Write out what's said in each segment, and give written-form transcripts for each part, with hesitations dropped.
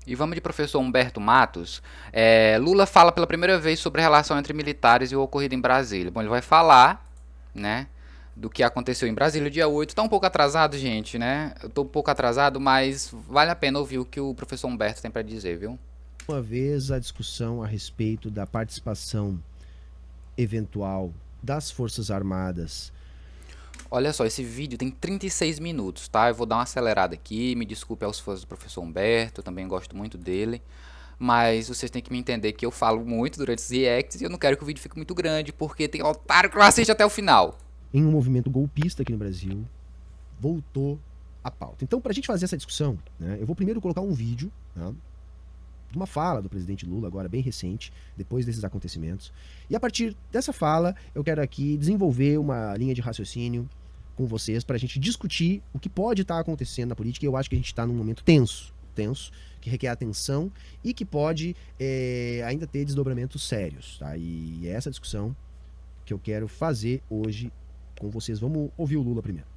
E vamos de professor Humberto Matos. Lula fala pela primeira vez sobre a relação entre militares e o ocorrido em Brasília. Bom, ele vai falar, né, do que aconteceu em Brasília dia 8. Tá um pouco atrasado, gente, né? Eu tô um pouco atrasado, mas vale a pena ouvir o que o professor Humberto tem para dizer, viu? Uma vez a discussão a respeito da participação eventual das Forças Armadas. Olha só, esse vídeo tem 36 minutos, tá? Eu vou dar uma acelerada aqui, me desculpe aos fãs do professor Humberto, eu também gosto muito dele. Mas vocês têm que me entender que eu falo muito durante os reacts e eu não quero que o vídeo fique muito grande, porque tem otário que não assiste até o final. Em um movimento golpista aqui no Brasil, voltou à pauta. Então, para a gente fazer essa discussão, né, eu vou primeiro colocar um vídeo, né, de uma fala do presidente Lula, agora bem recente, depois desses acontecimentos. E a partir dessa fala, eu quero aqui desenvolver uma linha de raciocínio com vocês para a gente discutir o que pode estar acontecendo na política. E eu acho que a gente está num momento tenso, que requer atenção e que pode ainda ter desdobramentos sérios. Tá? E é essa discussão que eu quero fazer hoje com vocês. Vamos ouvir o Lula primeiro.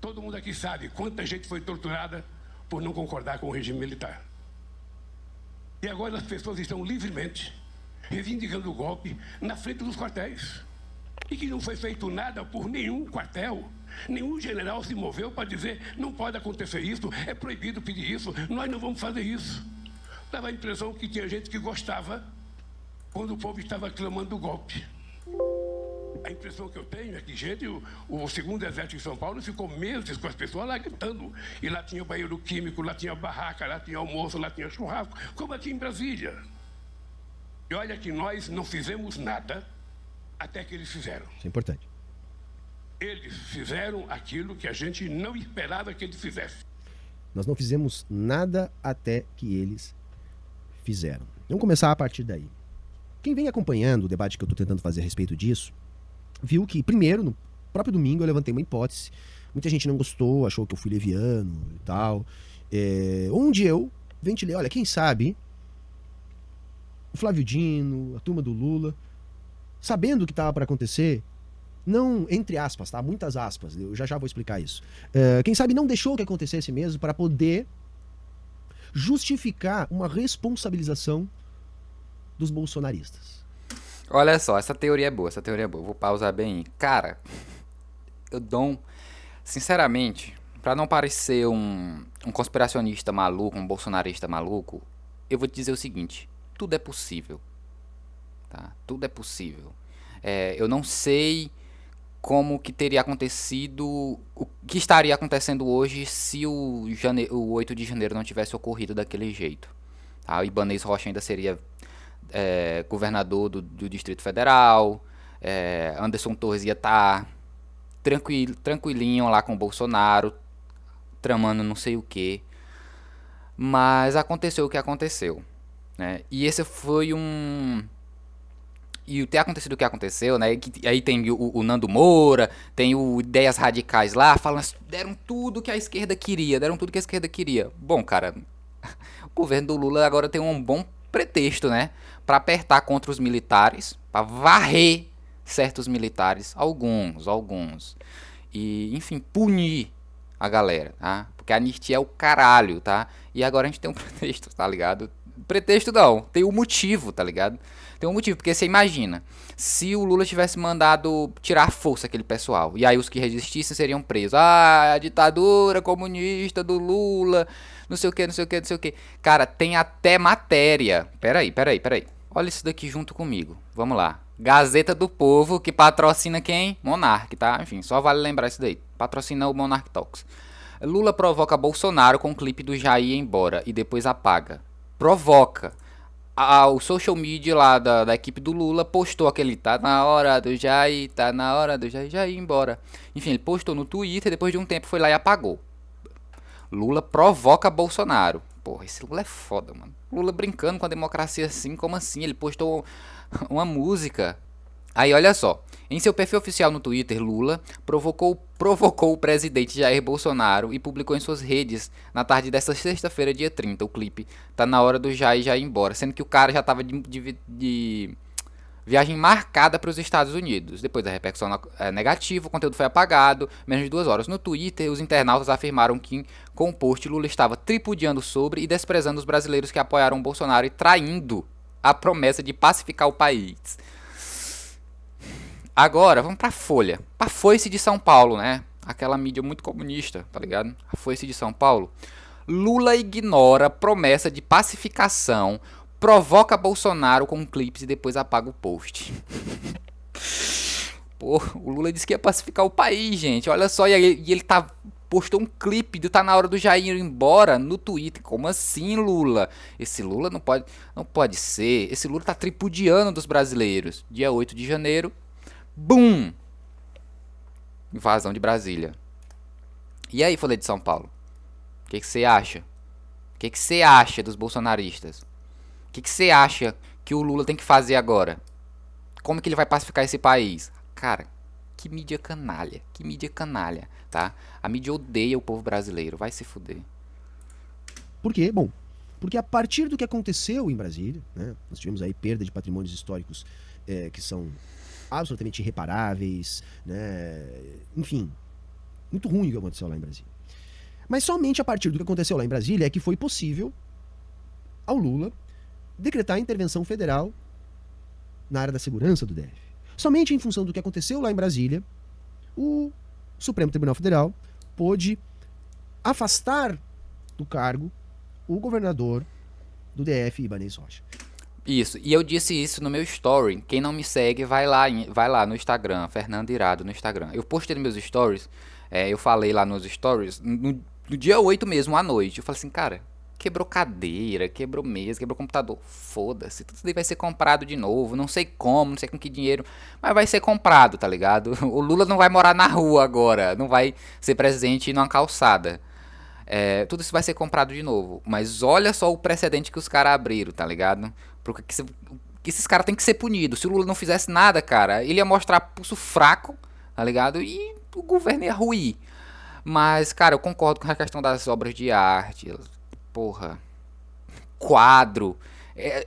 Todo mundo aqui sabe quanta gente foi torturada por não concordar com o regime militar. E agora as pessoas estão livremente reivindicando o golpe na frente dos quartéis. E que não foi feito nada por nenhum quartel. Nenhum general se moveu para dizer não pode acontecer isso, é proibido pedir isso, nós não vamos fazer isso. Dava a impressão que tinha gente que gostava quando o povo estava clamando o golpe. A impressão que eu tenho é que, gente, o segundo exército em São Paulo ficou meses com as pessoas lá gritando. E lá tinha banheiro químico, lá tinha barraca, lá tinha almoço, lá tinha churrasco, como aqui em Brasília. E olha que nós não fizemos nada até que eles fizeram. Isso é importante. Eles fizeram aquilo que a gente não esperava que eles fizessem. Nós não fizemos nada até que eles fizeram. Vamos começar a partir daí. Quem vem acompanhando o debate que eu estou tentando fazer a respeito disso, viu que, primeiro, no próprio domingo, eu levantei uma hipótese. Muita gente não gostou, achou que eu fui leviano e tal. Onde eu ventilei, olha, quem sabe o Flávio Dino, a turma do Lula, sabendo o que estava para acontecer, não, entre aspas, tá? Muitas aspas, eu já vou explicar isso. Quem sabe não deixou que acontecesse mesmo para poder justificar uma responsabilização dos bolsonaristas. Olha só, essa teoria é boa, essa teoria é boa. Vou pausar bem. Cara, eu dou sinceramente, pra não parecer um conspiracionista maluco, um bolsonarista maluco, eu vou te dizer o seguinte: tudo é possível, tá? Tudo é possível. Eu não sei como que teria acontecido, o que estaria acontecendo hoje se o 8 de janeiro não tivesse ocorrido daquele jeito. Tá? O Ibanez Rocha ainda seria governador do Distrito Federal, Anderson Torres ia estar tranquilinho lá com o Bolsonaro, tramando não sei o que. Mas aconteceu o que aconteceu. Né? E esse foi um. E o ter acontecido o que aconteceu, né? Aí tem o Nando Moura, tem o Ideias Radicais lá, falando, deram tudo que a esquerda queria, deram tudo que a esquerda queria. Bom, cara, o governo do Lula agora tem um bom pretexto, né? Pra apertar contra os militares, pra varrer certos militares, alguns. E, enfim, punir a galera, tá? Porque a anistia é o caralho, tá? E agora a gente tem um pretexto, tá ligado? Pretexto não, tem um motivo, tá ligado? Tem um motivo, porque você imagina, se o Lula tivesse mandado tirar a força aquele pessoal, e aí os que resistissem seriam presos. Ah, a ditadura comunista do Lula, não sei o que, não sei o que, não sei o que. Cara, tem até matéria. Peraí. Olha isso daqui junto comigo. Vamos lá. Gazeta do Povo, que patrocina quem? Monark, tá? Enfim, só vale lembrar isso daí. Patrocina o Monark Talks. Lula provoca Bolsonaro com o clipe do Jair embora e depois apaga. Provoca. O social media lá da equipe do Lula postou aquele tá na hora do Jair, tá na hora do Jair ir embora. Enfim, ele postou no Twitter, depois de um tempo foi lá e apagou. Lula provoca Bolsonaro. Porra, esse Lula é foda, mano. Lula brincando com a democracia assim, como assim? Ele postou uma música. Aí olha só, em seu perfil oficial no Twitter, Lula provocou o presidente Jair Bolsonaro e publicou em suas redes na tarde desta sexta-feira, dia 30, o clipe Tá na hora do Jair já ir embora, sendo que o cara já tava de Viagem marcada para os Estados Unidos. Depois da repercussão negativa, o conteúdo foi apagado. Menos de 2 horas. No Twitter, os internautas afirmaram que, com o post, Lula estava tripudiando sobre e desprezando os brasileiros que apoiaram Bolsonaro e traindo a promessa de pacificar o país. Agora, vamos pra Folha. Pra Foice de São Paulo, né? Aquela mídia muito comunista, tá ligado? A Foice de São Paulo. Lula ignora promessa de pacificação, provoca Bolsonaro com clipes e depois apaga o post. Pô, o Lula disse que ia pacificar o país, gente. Olha só, e ele postou um clipe do Tá Na Hora do Jair ir embora no Twitter. Como assim, Lula? Esse Lula não pode ser. Esse Lula tá tripudiando dos brasileiros. Dia 8 de janeiro, bum! Invasão de Brasília. E aí, Folha de São Paulo? O que você acha? O que você acha dos bolsonaristas? O que você acha que o Lula tem que fazer agora? Como que ele vai pacificar esse país? Cara, que mídia canalha. Que mídia canalha, tá? A mídia odeia o povo brasileiro. Vai se fuder. Por quê? Bom, porque a partir do que aconteceu em Brasília, né, nós tivemos aí perda de patrimônios históricos que são absolutamente irreparáveis, né? Enfim, muito ruim o que aconteceu lá em Brasília. Mas somente a partir do que aconteceu lá em Brasília é que foi possível ao Lula decretar a intervenção federal na área da segurança do DF. Somente em função do que aconteceu lá em Brasília, o Supremo Tribunal Federal pôde afastar do cargo o governador do DF, Ibanez Rocha. Isso, e eu disse isso no meu story. Quem não me segue, vai lá no Instagram, Fernando Irado no Instagram. Eu postei nos meus stories, eu falei lá nos stories, no dia 8 mesmo, à noite. Eu falei assim, cara, quebrou cadeira, quebrou mesa, quebrou computador. Foda-se, tudo isso daí vai ser comprado de novo. Não sei como, não sei com que dinheiro, mas vai ser comprado, tá ligado? O Lula não vai morar na rua agora, não vai ser presidente numa calçada. Tudo isso vai ser comprado de novo. Mas olha só o precedente que os caras abriram, tá ligado? Porque esses caras têm que ser punidos. Se o Lula não fizesse nada, cara, ele ia mostrar pulso fraco, tá ligado? E o governo ia ruir. Mas, cara, eu concordo com a questão das obras de arte. Porra. Quadro.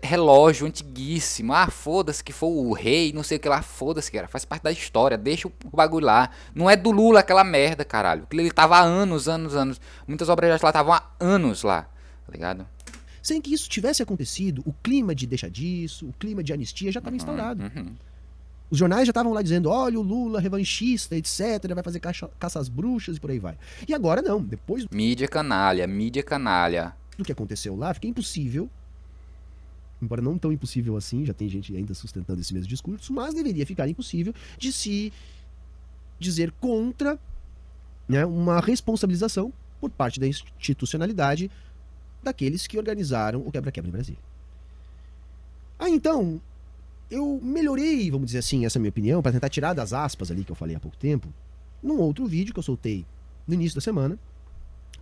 Relógio antiguíssimo. Ah, foda-se que foi o rei, não sei o que lá. Foda-se, cara. Faz parte da história. Deixa o bagulho lá. Não é do Lula aquela merda, caralho. Ele tava há anos. Muitas obras de arte lá estavam há anos lá. Tá ligado? Sem que isso tivesse acontecido, o clima de deixa disso, o clima de anistia já estava instaurado. Os jornais já estavam lá dizendo, olha o Lula revanchista, etc, vai fazer caça às bruxas e por aí vai. E agora não, depois mídia canalha. do que aconteceu lá, fica impossível, embora não tão impossível assim, já tem gente ainda sustentando esse mesmo discurso, mas deveria ficar impossível de se dizer contra, né, uma responsabilização por parte da institucionalidade daqueles que organizaram o quebra-quebra em Brasília. Então, eu melhorei, vamos dizer assim, essa minha opinião, para tentar tirar das aspas ali que eu falei há pouco tempo, num outro vídeo que eu soltei no início da semana,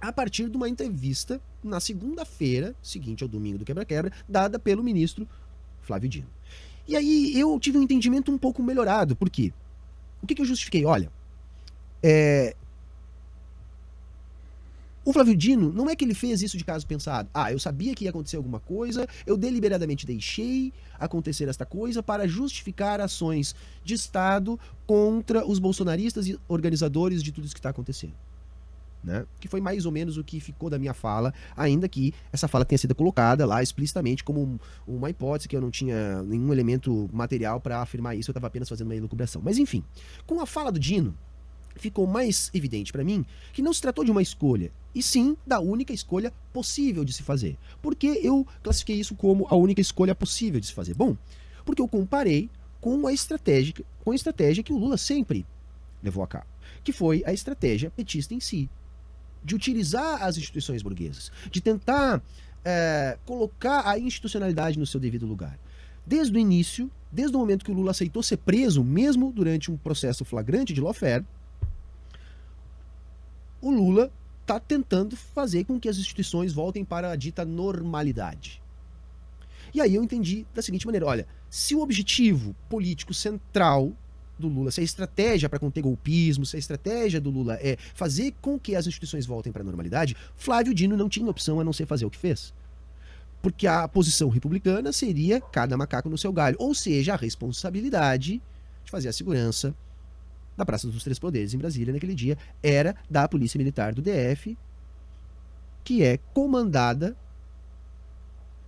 a partir de uma entrevista na segunda-feira, seguinte ao domingo do quebra-quebra, dada pelo ministro Flávio Dino. E aí eu tive um entendimento um pouco melhorado, por quê? O que eu justifiquei? Olha, o Flávio Dino, não é que ele fez isso de caso pensado. Ah, eu sabia que ia acontecer alguma coisa, eu deliberadamente deixei acontecer esta coisa para justificar ações de Estado contra os bolsonaristas e organizadores de tudo isso que está acontecendo. Né? Que foi mais ou menos o que ficou da minha fala, ainda que essa fala tenha sido colocada lá explicitamente como uma hipótese, que eu não tinha nenhum elemento material para afirmar isso, eu estava apenas fazendo uma elucubração. Mas enfim, com a fala do Dino, ficou mais evidente para mim que não se tratou de uma escolha, e sim da única escolha possível de se fazer. Por que eu classifiquei isso como a única escolha possível de se fazer? Bom, porque eu comparei com a estratégia que o Lula sempre levou a cabo, que foi a estratégia petista em si, de utilizar as instituições burguesas, de tentar colocar a institucionalidade no seu devido lugar. Desde o início, desde o momento que o Lula aceitou ser preso, mesmo durante um processo flagrante de lawfare, o Lula está tentando fazer com que as instituições voltem para a dita normalidade. E aí eu entendi da seguinte maneira, olha, se o objetivo político central do Lula, se a estratégia para conter golpismo, se a estratégia do Lula é fazer com que as instituições voltem para a normalidade, Flávio Dino não tinha opção a não ser fazer o que fez. Porque a posição republicana seria cada macaco no seu galho. Ou seja, a responsabilidade de fazer a segurança da Praça dos Três Poderes em Brasília naquele dia era da Polícia Militar do DF, que é comandada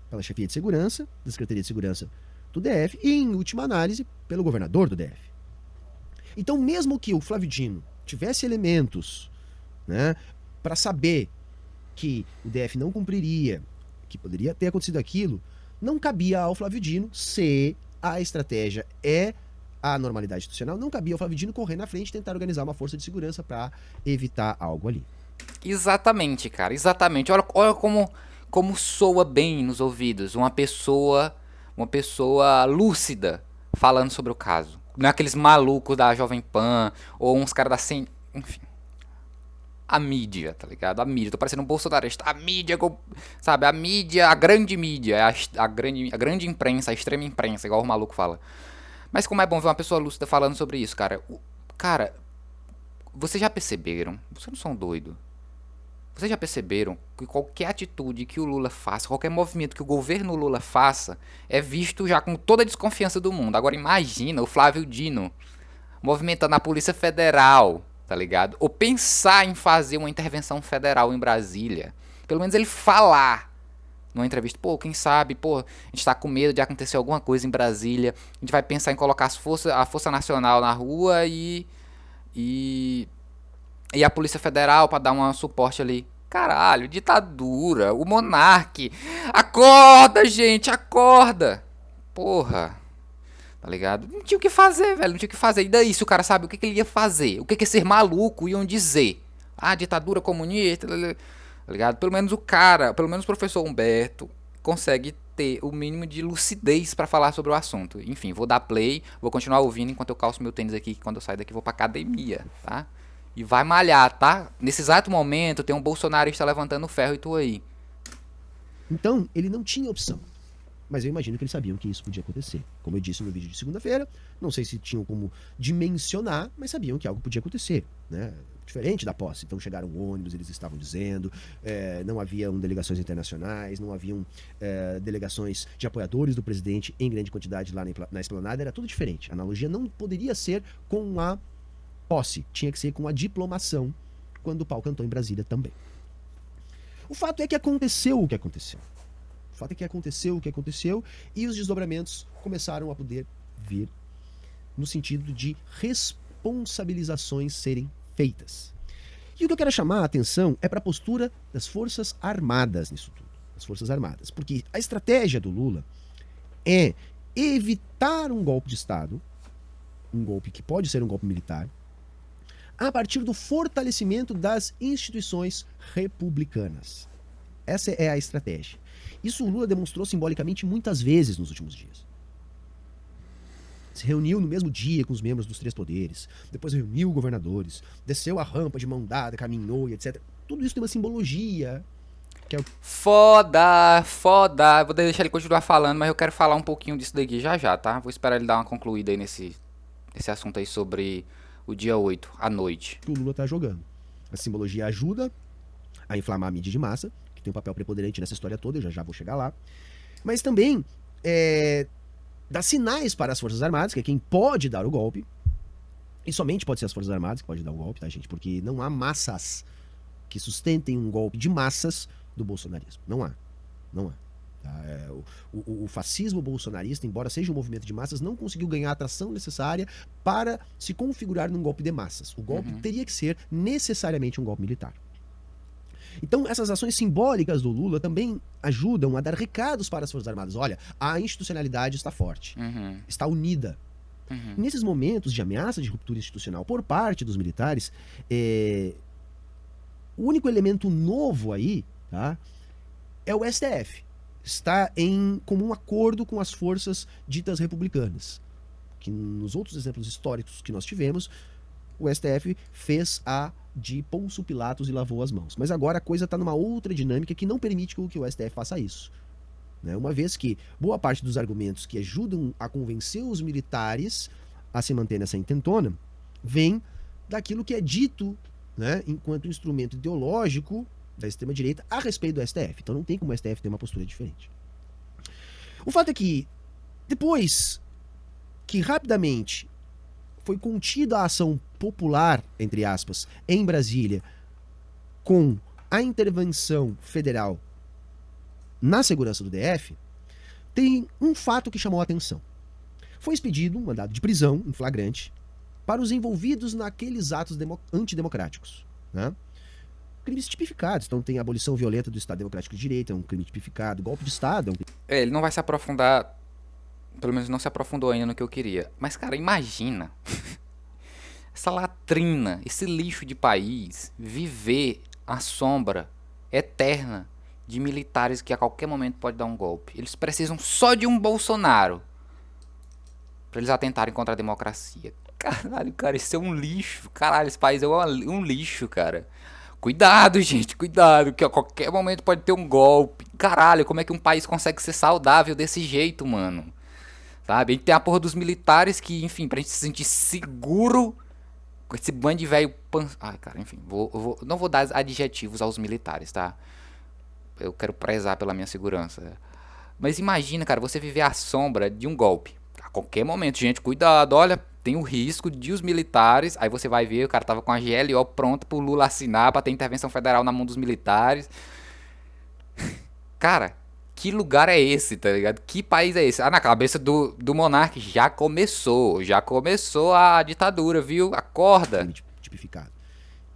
pela Chefia de Segurança, da Secretaria de Segurança do DF e, em última análise, pelo governador do DF. Então, mesmo que o Flávio Dino tivesse elementos, né, para saber que o DF não cumpriria, que poderia ter acontecido aquilo, não cabia ao Flávio Dino, se a estratégia é a normalidade institucional, não cabia ao Flávio Dino correr na frente e tentar organizar uma força de segurança para evitar algo ali. Exatamente, cara, exatamente. Olha como soa bem nos ouvidos uma pessoa lúcida falando sobre o caso. Não é aqueles malucos da Jovem Pan ou uns caras da enfim. A mídia, tá ligado? A mídia, tô parecendo um bolsonarista. A mídia, sabe? A mídia, a grande mídia, a grande imprensa, a extrema imprensa, igual o maluco fala. Mas como é bom ver uma pessoa lúcida falando sobre isso, cara. Cara, vocês já perceberam? Vocês não são doidos. Vocês já perceberam que qualquer atitude que o Lula faça, qualquer movimento que o governo Lula faça, é visto já com toda a desconfiança do mundo. Agora imagina o Flávio Dino movimentando a Polícia Federal, tá ligado? Ou pensar em fazer uma intervenção federal em Brasília. Pelo menos ele falar numa entrevista, pô, quem sabe, pô, a gente tá com medo de acontecer alguma coisa em Brasília, a gente vai pensar em colocar a Força Nacional na rua e a Polícia Federal pra dar um suporte ali. Caralho, ditadura, o monarque. Acorda, gente, acorda. Porra. Tá ligado? Não tinha o que fazer, velho, não tinha o que fazer. E daí, se o cara sabe o que ele ia fazer? O que é ser maluco iam dizer? Ah, ditadura comunista, tá ligado? Pelo menos o cara, pelo menos o professor Humberto consegue ter o mínimo de lucidez pra falar sobre o assunto. Enfim, vou dar play, vou continuar ouvindo enquanto eu calço meu tênis aqui, que quando eu sair daqui eu vou pra academia, tá? E vai malhar, tá? Nesse exato momento tem um bolsonarista levantando ferro e tu aí. Então, ele não tinha opção. Mas eu imagino que eles sabiam que isso podia acontecer. Como eu disse no vídeo de segunda-feira, não sei se tinham como dimensionar, mas sabiam que algo podia acontecer, né? Diferente da posse. Então chegaram ônibus, eles estavam dizendo, não haviam delegações internacionais, não haviam delegações de apoiadores do presidente em grande quantidade lá na esplanada, era tudo diferente. A analogia não poderia ser com a posse, tinha que ser com a diplomação, quando o pau cantou em Brasília também. O fato é que aconteceu o que aconteceu. O fato é que aconteceu o que aconteceu e os desdobramentos começaram a poder vir no sentido de responsabilizações serem feitas. E o que eu quero chamar a atenção é para a postura das Forças Armadas nisso tudo. As Forças Armadas. Porque a estratégia do Lula é evitar um golpe de Estado, um golpe que pode ser um golpe militar, a partir do fortalecimento das instituições republicanas. Essa é a estratégia. Isso o Lula demonstrou simbolicamente muitas vezes nos últimos dias. Se reuniu no mesmo dia com os membros dos três poderes, depois reuniu governadores, desceu a rampa de mão dada, caminhou e etc. Tudo isso tem uma simbologia. Que é o... Foda. Vou deixar ele continuar falando, mas eu quero falar um pouquinho disso daqui já, tá? Vou esperar ele dar uma concluída aí nesse assunto aí sobre o dia 8, à noite. Que o Lula tá jogando. A simbologia ajuda a inflamar a mídia de massa, que tem um papel preponderante nessa história toda, eu já vou chegar lá. Mas também dá sinais para as Forças Armadas, que é quem pode dar o golpe, e somente pode ser as Forças Armadas que pode dar o golpe, tá, gente? Porque não há massas que sustentem um golpe de massas do bolsonarismo. Não há. Tá? O fascismo bolsonarista, embora seja um movimento de massas, não conseguiu ganhar a atração necessária para se configurar num golpe de massas. O golpe teria que ser necessariamente um golpe militar. Então, essas ações simbólicas do Lula também ajudam a dar recados para as Forças Armadas. Olha, a institucionalidade está forte, está unida. Nesses momentos de ameaça de ruptura institucional por parte dos militares, o único elemento novo aí, tá, é o STF. Está em comum acordo com as forças ditas republicanas. Que nos outros exemplos históricos que nós tivemos, o STF fez a de Pôncio Pilatos e lavou as mãos. Mas agora a coisa está numa outra dinâmica que não permite que o STF faça isso. Né? Uma vez que boa parte dos argumentos que ajudam a convencer os militares a se manter nessa intentona vem daquilo que é dito, né, enquanto instrumento ideológico da extrema-direita a respeito do STF. Então não tem como o STF ter uma postura diferente. O fato é que, depois que rapidamente foi contida a ação popular, entre aspas, em Brasília, com a intervenção federal na segurança do DF, tem um fato que chamou a atenção. Foi expedido um mandado de prisão em flagrante para os envolvidos naqueles atos antidemocráticos, né? Crimes tipificados. Então tem a abolição violenta do Estado Democrático de Direito, é um crime tipificado. Golpe de Estado é um crime. Ele não vai se aprofundar, pelo menos não se aprofundou ainda no que eu queria. Mas, cara, imagina essa latrina, esse lixo de país, viver à sombra eterna de militares que a qualquer momento pode dar um golpe. Eles precisam só de um Bolsonaro pra eles atentarem contra a democracia. Caralho, cara, isso é um lixo. Caralho, esse país é um lixo, cara. Cuidado, gente, cuidado, que a qualquer momento pode ter um golpe. Caralho, como é que um país consegue ser saudável desse jeito, mano? Sabe? A gente tem a porra dos militares que, enfim, pra gente se sentir seguro com esse bando de velho Ai, cara, enfim, não vou dar adjetivos aos militares, tá? Eu quero prezar pela minha segurança. Mas imagina, cara, você viver à sombra de um golpe. A qualquer momento, gente, cuidado, olha, tem o risco de os militares. Aí você vai ver, o cara tava com a GLO pronta pro Lula assinar pra ter intervenção federal na mão dos militares. Cara, que lugar é esse, tá ligado? Que país é esse? Ah, na cabeça do monarca já começou a ditadura, viu? Acorda. Crime tipificado.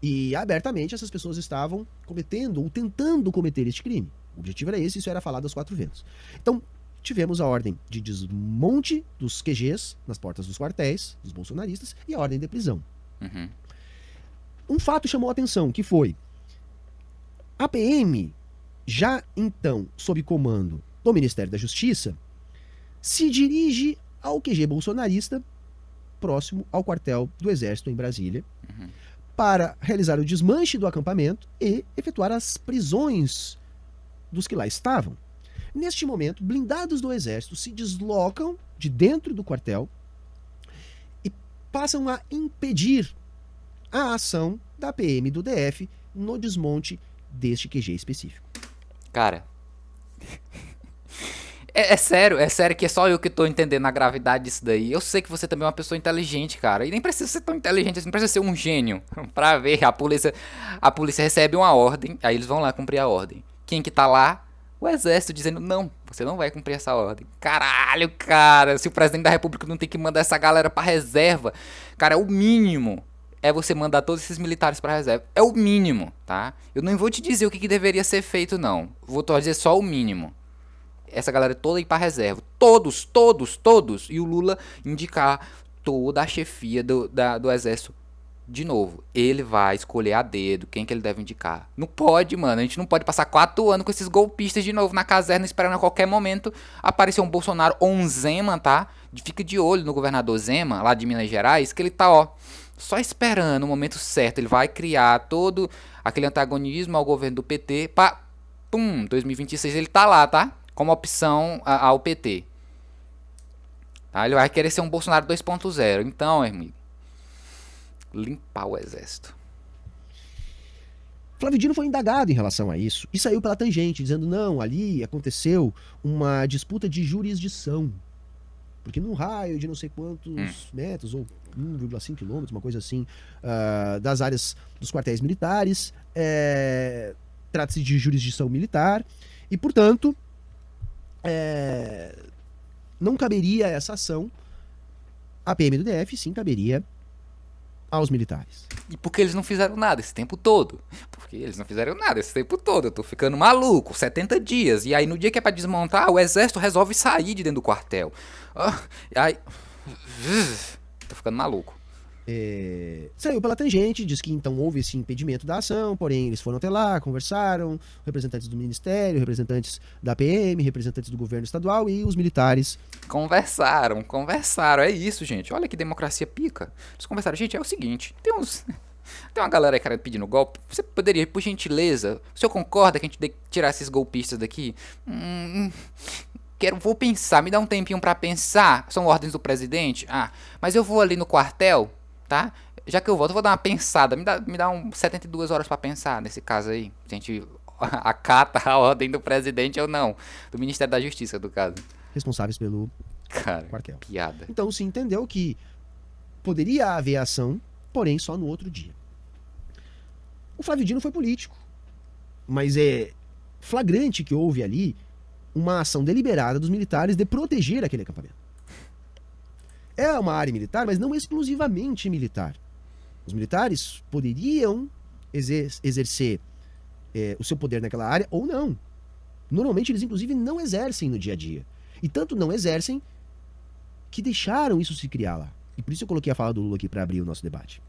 E abertamente essas pessoas estavam cometendo ou tentando cometer este crime. O objetivo era esse, isso era falado aos quatro ventos. Então, tivemos a ordem de desmonte dos QGs nas portas dos quartéis, dos bolsonaristas, e a ordem de prisão. Uhum. Um fato chamou a atenção, que foi a PM, já então sob comando do Ministério da Justiça, se dirige ao QG bolsonarista, próximo ao quartel do Exército em Brasília, para realizar o desmanche do acampamento e efetuar as prisões dos que lá estavam. Neste momento, blindados do Exército se deslocam de dentro do quartel e passam a impedir a ação da PM do DF no desmonte deste QG específico. Cara, é sério que é só eu que tô entendendo a gravidade disso daí. Eu sei que você também é uma pessoa inteligente, cara. E nem precisa ser tão inteligente, assim, não precisa ser um gênio pra ver. A polícia recebe uma ordem, aí eles vão lá cumprir a ordem. Quem que tá lá? O Exército dizendo, não, você não vai cumprir essa ordem. Caralho, cara, se o presidente da República não tem que mandar essa galera pra reserva, cara, o mínimo é você mandar todos esses militares pra reserva. É o mínimo, tá? Eu não vou te dizer o que deveria ser feito, não. Vou te dizer só o mínimo. Essa galera toda ir pra reserva. Todos. E o Lula indicar toda a chefia do Exército de novo. Ele vai escolher a dedo quem que ele deve indicar. Não pode, mano. A gente não pode passar 4 anos com esses golpistas de novo na caserna esperando a qualquer momento aparecer um Bolsonaro ou um Zema, tá? Fica de olho no governador Zema, lá de Minas Gerais, que ele tá, ó, só esperando o momento certo. Ele vai criar todo aquele antagonismo ao governo do PT pra, 2026 ele tá lá, tá? Como opção ao PT. Tá? Ele vai querer ser um Bolsonaro 2.0. Então, amigo, limpar o Exército. Flávio Dino foi indagado em relação a isso e saiu pela tangente, dizendo, não, ali aconteceu uma disputa de jurisdição. Porque num raio de não sei quantos metros, ou 1,5 quilômetros, uma coisa assim, das áreas dos quartéis militares, trata-se de jurisdição militar, e, portanto, não caberia essa ação à PM do DF, sim caberia aos militares. E por que eles não fizeram nada esse tempo todo? Eu tô ficando maluco, 70 dias. E aí no dia que é pra desmontar, o Exército resolve sair de dentro do quartel. Aí... Tô ficando maluco. Saiu pela tangente, diz que então houve esse impedimento da ação, porém eles foram até lá, conversaram, representantes do Ministério, representantes da PM, representantes do governo estadual e os militares. Conversaram, é isso, gente. Olha que democracia pica. Eles conversaram, gente, é o seguinte, tem uma galera aí querendo pedindo golpe, você poderia, por gentileza, o senhor concorda que a gente tem que tirar esses golpistas daqui? Vou pensar, me dá um tempinho pra pensar, são ordens do presidente? Mas eu vou ali no quartel, tá? Já que eu volto, eu vou dar uma pensada. Me dá 72 horas pra pensar nesse caso aí. Se a gente acata a ordem do presidente ou não. Do Ministério da Justiça, do caso. responsáveis pelo Cara, quartel. piada. Então se entendeu que poderia haver ação, porém só no outro dia. O Flávio Dino foi político, mas é flagrante que houve ali uma ação deliberada dos militares de proteger aquele acampamento. É uma área militar, mas não exclusivamente militar. Os militares poderiam exercer o seu poder naquela área ou não. Normalmente eles inclusive não exercem no dia a dia. E tanto não exercem que deixaram isso se criar lá. E por isso eu coloquei a fala do Lula aqui para abrir o nosso debate.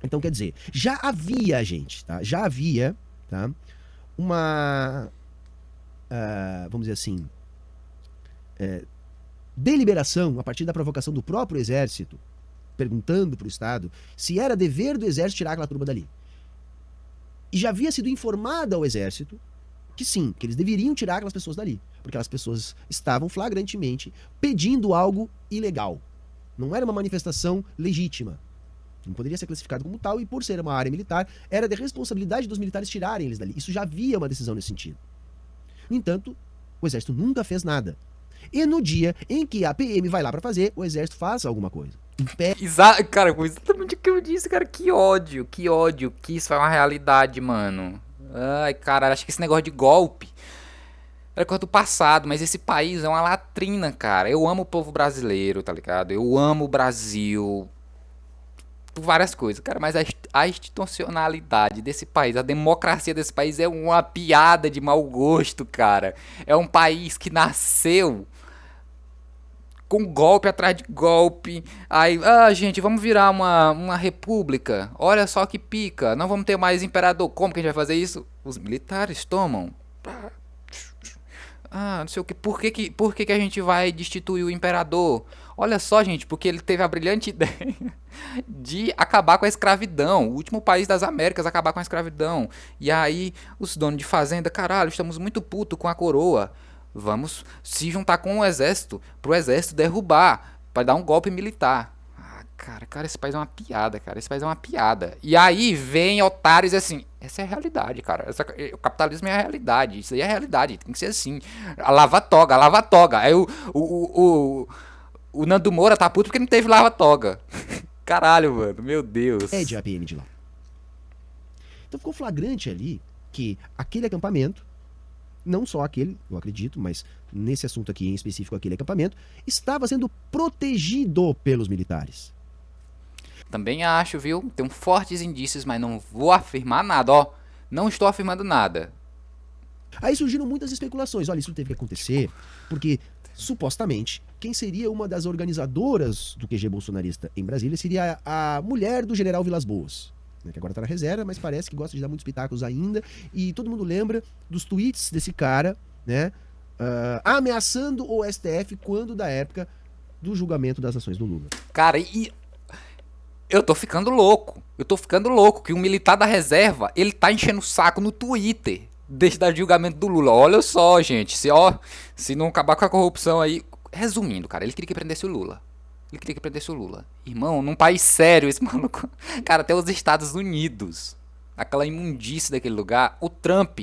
Então, quer dizer, já havia, gente, tá? Já havia, tá? Uma, vamos dizer assim, deliberação a partir da provocação do próprio exército, perguntando para o Estado se era dever do exército tirar aquela turma dali. E já havia sido informado ao exército que sim, que eles deveriam tirar aquelas pessoas dali, porque aquelas pessoas estavam flagrantemente pedindo algo ilegal. Não era uma manifestação legítima. Não poderia ser classificado como tal, e por ser uma área militar, era de responsabilidade dos militares tirarem eles dali. Isso já havia uma decisão nesse sentido. No entanto, o exército nunca fez nada. E no dia em que a PM vai lá pra fazer, o exército faz alguma coisa. Cara, foi exatamente o que eu disse, cara. Que ódio, que isso é uma realidade, mano. Ai, cara, acho que esse negócio de golpe era coisa do passado, mas esse país é uma latrina, cara. Eu amo o povo brasileiro, tá ligado? Eu amo o Brasil por várias coisas, cara, mas a institucionalidade desse país, a democracia desse país é uma piada de mau gosto, cara. É um país que nasceu com golpe atrás de golpe. Aí, gente, vamos virar uma república. Olha só que pica. Não vamos ter mais imperador. Como que a gente vai fazer isso? Os militares tomam. Não sei o que. Por que a gente vai destituir o imperador? Olha só, gente, porque ele teve a brilhante ideia de acabar com a escravidão. O último país das Américas a acabar com a escravidão. E aí, os donos de fazenda, caralho, estamos muito putos com a coroa. Vamos se juntar com o exército, pro exército derrubar, para dar um golpe militar. Cara, esse país é uma piada, cara. Esse país é uma piada. E aí vem otários assim, essa é a realidade, cara. O capitalismo é a realidade. Isso aí é a realidade, tem que ser assim. A lava-toga. Aí o Nando Moura tá puto porque não teve lava-toga. Caralho, mano, meu Deus. É de APM de lá. Então ficou flagrante ali que aquele acampamento, não só aquele, eu acredito, mas nesse assunto aqui em específico, aquele acampamento, estava sendo protegido pelos militares. Também acho, viu? Tem fortes indícios, mas não vou afirmar nada, ó. Não estou afirmando nada. Aí surgiram muitas especulações. Olha, isso teve que acontecer porque, supostamente, quem seria uma das organizadoras do QG bolsonarista em Brasília seria a mulher do general Vilas Boas, que agora tá na reserva, mas parece que gosta de dar muitos pitacos ainda, e todo mundo lembra dos tweets desse cara, né, ameaçando o STF quando da época do julgamento das ações do Lula. Cara, e eu tô ficando louco, que um militar da reserva, ele tá enchendo o saco no Twitter desde o julgamento do Lula. Olha só, gente, se não acabar com a corrupção aí, resumindo, cara, ele queria que prendesse o Lula. Irmão, num país sério, esse maluco... Cara, até os Estados Unidos, aquela imundície daquele lugar, o Trump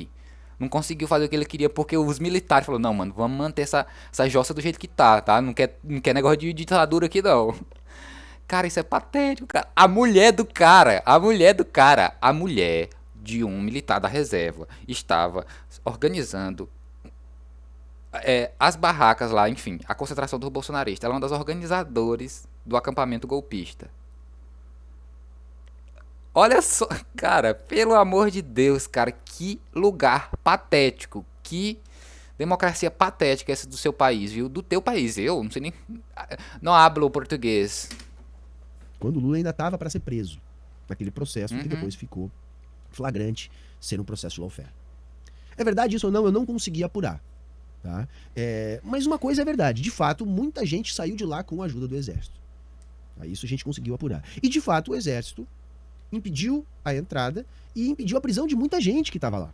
não conseguiu fazer o que ele queria porque os militares falaram, não, mano, vamos manter essa jossa do jeito que tá? Não quer negócio de ditadura aqui, não. Cara, isso é patético, cara. A mulher de um militar da reserva estava organizando as barracas lá, enfim, a concentração dos bolsonaristas. Ela é uma das organizadoras do acampamento golpista. Olha só, cara, pelo amor de Deus, cara, que lugar patético, que democracia patética essa do seu país, viu? Do teu país, eu não sei nem... Não hablo português. Quando o Lula ainda estava para ser preso, naquele processo que depois ficou flagrante ser um processo de lawfare. É verdade isso ou não? Eu não consegui apurar. Tá? Mas uma coisa é verdade, de fato, muita gente saiu de lá com a ajuda do exército. Isso a gente conseguiu apurar. E de fato o exército impediu a entrada e impediu a prisão de muita gente que estava lá.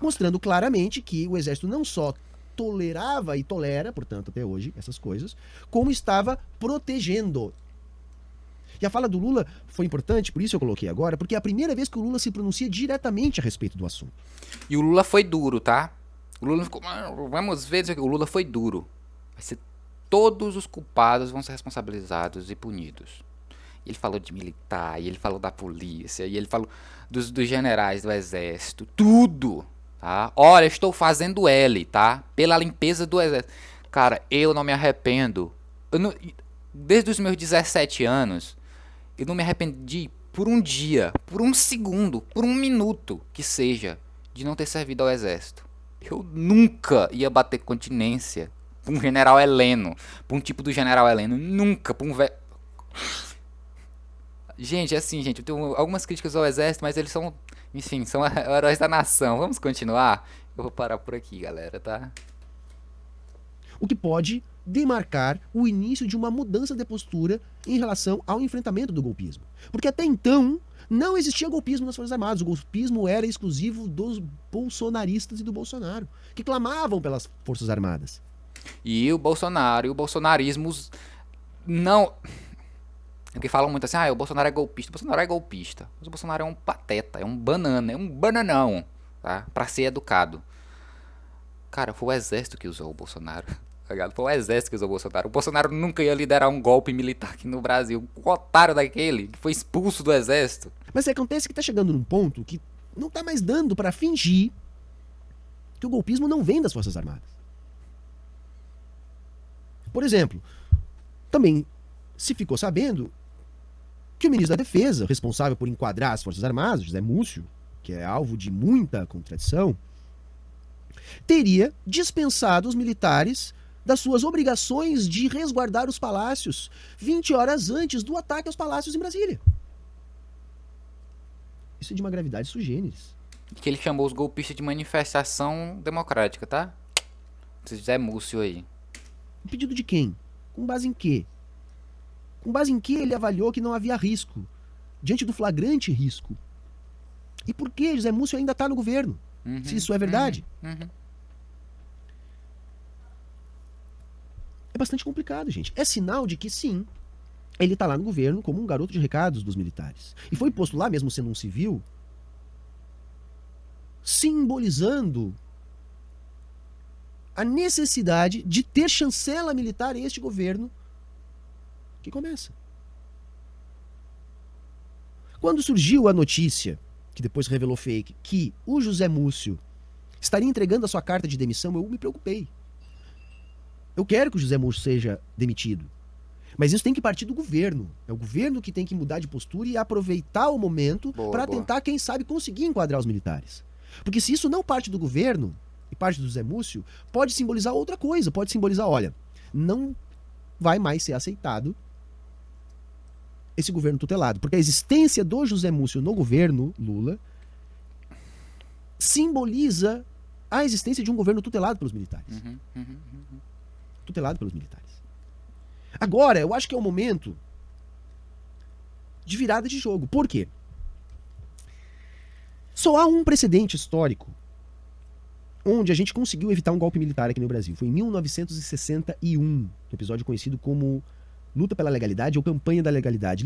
Mostrando claramente que o exército não só tolerava e tolera, portanto, até hoje, essas coisas, como estava protegendo. E a fala do Lula foi importante, por isso eu coloquei agora, porque é a primeira vez que o Lula se pronuncia diretamente a respeito do assunto. E o Lula foi duro, tá? O Lula ficou, vamos ver, o Lula foi duro. Vai ser, todos os culpados vão ser responsabilizados e punidos. Ele falou de militar, e ele falou da polícia, e ele falou dos generais do exército, tudo, tá? Olha, estou fazendo L, tá? Pela limpeza do exército. Cara, eu não me arrependo. Desde os meus 17 anos, eu não me arrependi por um dia, por um segundo, por um minuto que seja, de não ter servido ao exército. Eu nunca ia bater continência pra um general Heleno, pra um tipo do general Heleno, nunca, pra um velho... Gente, é assim, gente, eu tenho algumas críticas ao exército, mas eles são, enfim, são heróis da nação. Vamos continuar? Eu vou parar por aqui, galera, tá? O que pode demarcar o início de uma mudança de postura em relação ao enfrentamento do golpismo. Porque até então não existia golpismo nas Forças Armadas. O golpismo era exclusivo dos bolsonaristas e do Bolsonaro, que clamavam pelas Forças Armadas. E o Bolsonaro e o bolsonarismo não... Porque falam muito assim, o Bolsonaro é golpista. O Bolsonaro é golpista. Mas o Bolsonaro é um pateta, é um banana, é um bananão, tá? Pra ser educado. Cara, foi o exército que usou o Bolsonaro. Foi o exército que usou o Bolsonaro. O Bolsonaro nunca ia liderar um golpe militar aqui no Brasil. O otário daquele que foi expulso do exército. Mas acontece que tá chegando num ponto que não tá mais dando pra fingir que o golpismo não vem das Forças Armadas. Por exemplo, também se ficou sabendo que o ministro da Defesa, responsável por enquadrar as Forças Armadas, José Múcio, que é alvo de muita contradição, teria dispensado os militares das suas obrigações de resguardar os palácios 20 horas antes do ataque aos palácios em Brasília. Isso é de uma gravidade sui generis. Que ele chamou os golpistas de manifestação democrática, tá? Esse José Múcio aí. Um pedido de quem? Com base em quê? Com base em que ele avaliou que não havia risco, diante do flagrante risco? E por que José Múcio ainda está no governo? Se isso é verdade. É bastante complicado, gente. É sinal de que, sim, ele está lá no governo como um garoto de recados dos militares. E foi posto lá, mesmo sendo um civil, simbolizando a necessidade de ter chancela militar em este governo que começa. Quando surgiu a notícia, que depois revelou fake, que o José Múcio estaria entregando a sua carta de demissão, eu me preocupei. Eu quero que o José Múcio seja demitido. Mas isso tem que partir do governo. É o governo que tem que mudar de postura e aproveitar o momento para tentar, quem sabe, conseguir enquadrar os militares. Porque se isso não parte do governo e parte do José Múcio, pode simbolizar outra coisa. Pode simbolizar, olha, não vai mais ser aceitado esse governo tutelado. Porque a existência do José Múcio no governo Lula simboliza a existência de um governo tutelado pelos militares. Tutelado pelos militares. Agora, eu acho que é o momento de virada de jogo. Por quê? Só há um precedente histórico onde a gente conseguiu evitar um golpe militar aqui no Brasil. Foi em 1961, um episódio conhecido como Luta pela Legalidade ou Campanha da Legalidade.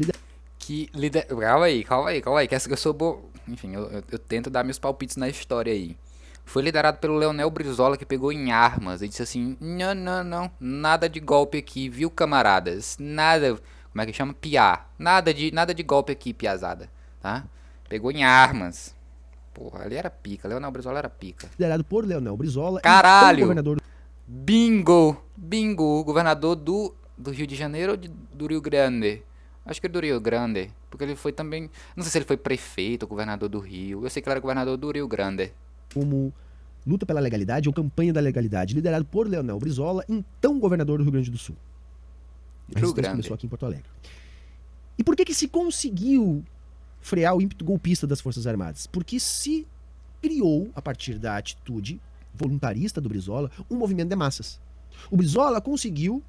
Calma aí, que essa que eu sou bom. Enfim, eu tento dar meus palpites na história aí. Foi liderado pelo Leonel Brizola, que pegou em armas e disse assim: não, nada de golpe aqui, viu, camaradas? Nada, como é que chama? Piá. Nada de golpe aqui, piazada, tá? Pegou em armas. Porra, ali era pica, Leonel Brizola era pica. Liderado por Leonel Brizola. Caralho! Então, governador... Bingo, governador do Rio de Janeiro ou do Rio Grande? Acho que é do Rio Grande, porque ele foi também, não sei se ele foi prefeito ou governador do Rio, eu sei que ele era governador do Rio Grande. Como Luta pela Legalidade ou Campanha da Legalidade, liderado por Leonel Brizola, então governador do Rio Grande do Sul. A resistência começou aqui em Porto Alegre. E por que se conseguiu frear o ímpeto golpista das Forças Armadas? Porque se criou, a partir da atitude voluntarista do Brizola, um movimento de massas. O Brizola conseguiu